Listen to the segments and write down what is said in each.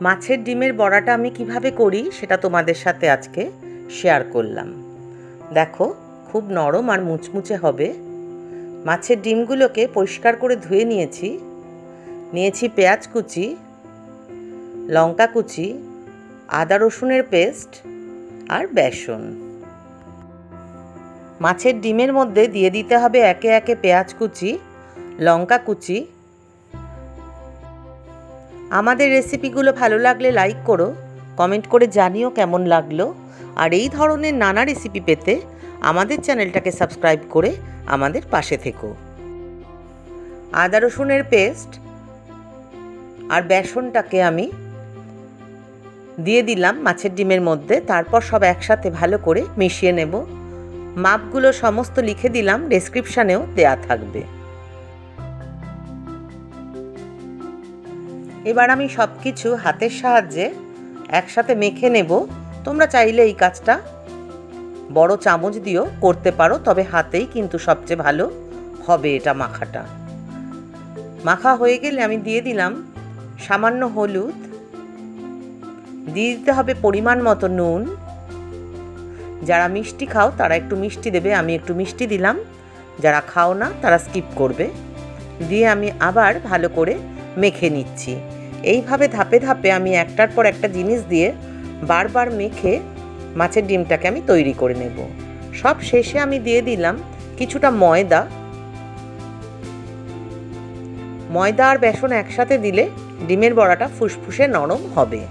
মাছের ডিমের বড়াটা আমি কিভাবে করি সেটা তোমাদের সাথে আজকে শেয়ার করলাম। দেখো, খুব নরম আর মুচমুচে হবে। মাছের ডিমগুলোকে পরিষ্কার করে ধুয়ে নিয়েছি পেঁয়াজ কুচি, লঙ্কা কুচি, আদা রসুনের পেস্ট আর বেসন। মাছের ডিমের মধ্যে দিয়ে দিতে হবে একে একে পেঁয়াজ কুচি, লঙ্কা কুচি। আমাদের রেসিপিগুলো ভালো লাগলে লাইক করো, কমেন্ট করে জানিও কেমন লাগলো। আর এই ধরনের নানা রেসিপি পেতে আমাদের চ্যানেলটাকে সাবস্ক্রাইব করে আমাদের পাশে থেকো। আদা রসুনের পেস্ট আর বেসনটাকে আমি দিয়ে দিলাম মাছের ডিমের মধ্যে। তারপর সব একসাথে ভালো করে মিশিয়ে নেব। মাপগুলো সমস্ত লিখে দিলাম, ডেসক্রিপশানেও দেয়া থাকবে। এবার আমি সব কিছু হাতের সাহায্যে একসাথে মেখে নেব। তোমরা চাইলে এই কাজটা বড় চামচ দিয়েও করতে পারো, তবে হাতেই কিন্তু সবচেয়ে ভালো হবে এটা মাখাটা। মাখা হয়ে গেলে আমি দিয়ে দিলাম সামান্য হলুদ, দিয়ে দিতে হবে পরিমাণ মতো নুন। যারা মিষ্টি খাও তারা একটু মিষ্টি দেবে, আমি একটু মিষ্টি দিলাম। যারা খাও না তারা স্কিপ করবে। দিয়ে আমি আবার ভালো করে মেখে নিচ্ছি। এইভাবে ধাপে ধাপে আমি একটার পর একটা জিনিস দিয়ে বারবার মেখে মাছের ডিমটাকে আমি তৈরি করে নেব। সব শেষে আমি দিয়ে দিলাম কিছুটা ময়দা। ময়দা আর বেসন একসাথে দিলে ডিমের বড়াটা ফুসফুসে নরম হবে।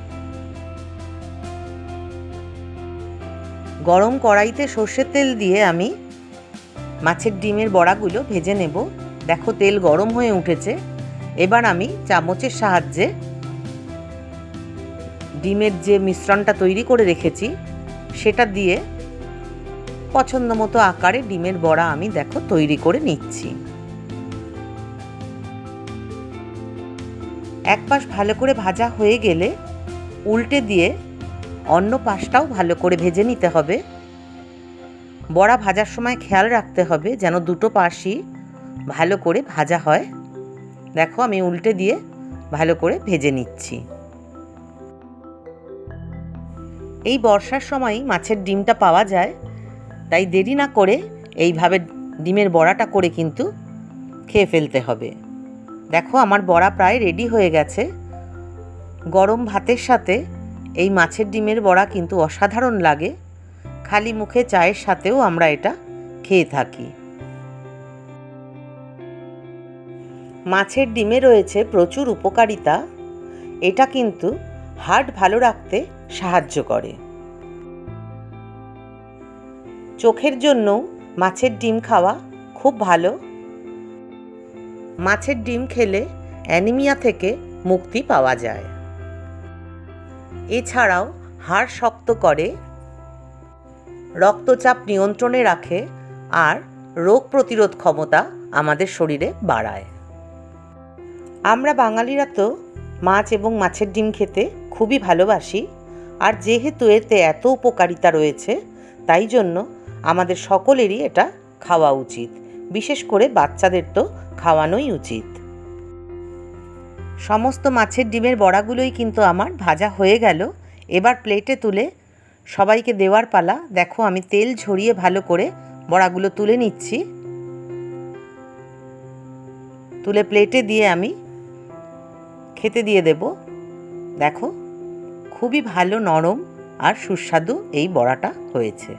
গরম কড়াইতে সর্ষের তেল দিয়ে আমি মাছের ডিমের বড়াগুলো ভেজে নেব। দেখো, তেল গরম হয়ে উঠেছে। এবার আমি চামচের সাহায্যে ডিমের যে মিশ্রণটা তৈরি করে রেখেছি সেটা দিয়ে পছন্দ মতো আকারে ডিমের বড়া আমি দেখো তৈরি করে নিচ্ছি। এক পাশ ভালো করে ভাজা হয়ে গেলে উল্টে দিয়ে অন্য পাশটাও ভালো করে ভেজে নিতে হবে। বড়া ভাজার সময় খেয়াল রাখতে হবে যেন দুটো পাশই ভালো করে ভাজা হয়। দেখো, আমি উল্টে দিয়ে ভালো করে ভেজে নিচ্ছি। এই বর্ষার সময়ই মাছের ডিমটা পাওয়া যায়, তাই দেরি না করে এইভাবে ডিমের বড়াটা করে কিন্তু খেয়ে ফেলতে হবে। দেখো, আমার বড়া প্রায় রেডি হয়ে গেছে। গরম ভাতের সাথে এই মাছের ডিমের বড়া কিন্তু অসাধারণ লাগে। খালি মুখে চায়ের সাথেও আমরা এটা খেয়ে থাকি। মাছের ডিমে রয়েছে প্রচুর উপকারিতা। এটা কিন্তু হার্ট ভালো রাখতে সাহায্য করে। চোখের জন্যও মাছের ডিম খাওয়া খুব ভালো। মাছের ডিম খেলে অ্যানিমিয়া থেকে মুক্তি পাওয়া যায়। এছাড়াও হাড় শক্ত করে, রক্তচাপ নিয়ন্ত্রণে রাখে আর রোগ প্রতিরোধ ক্ষমতা আমাদের শরীরে বাড়ায়। আমরা বাঙালিরা তো মাছ এবং মাছের ডিম খেতে খুবই ভালোবাসি। আর যেহেতু এতে এত উপকারিতা রয়েছে, তাই জন্য আমাদের সকলেরই এটা খাওয়া উচিত। বিশেষ করে বাচ্চাদের তো খাওয়ানোই উচিত। সমস্ত মাছের ডিমের বড়াগুলোই কিন্তু আমার ভাজা হয়ে গেল। এবার প্লেটে তুলে সবাইকে দেওয়ার পালা। দেখো, আমি তেল ঝরিয়ে ভালো করে বড়াগুলো তুলে নিচ্ছি। তুলে প্লেটে দিয়ে আমি খেতে দিয়ে দেব। দেখো, খুবই ভালো নরম আর সুস্বাদু এই বড়াটা হয়েছে।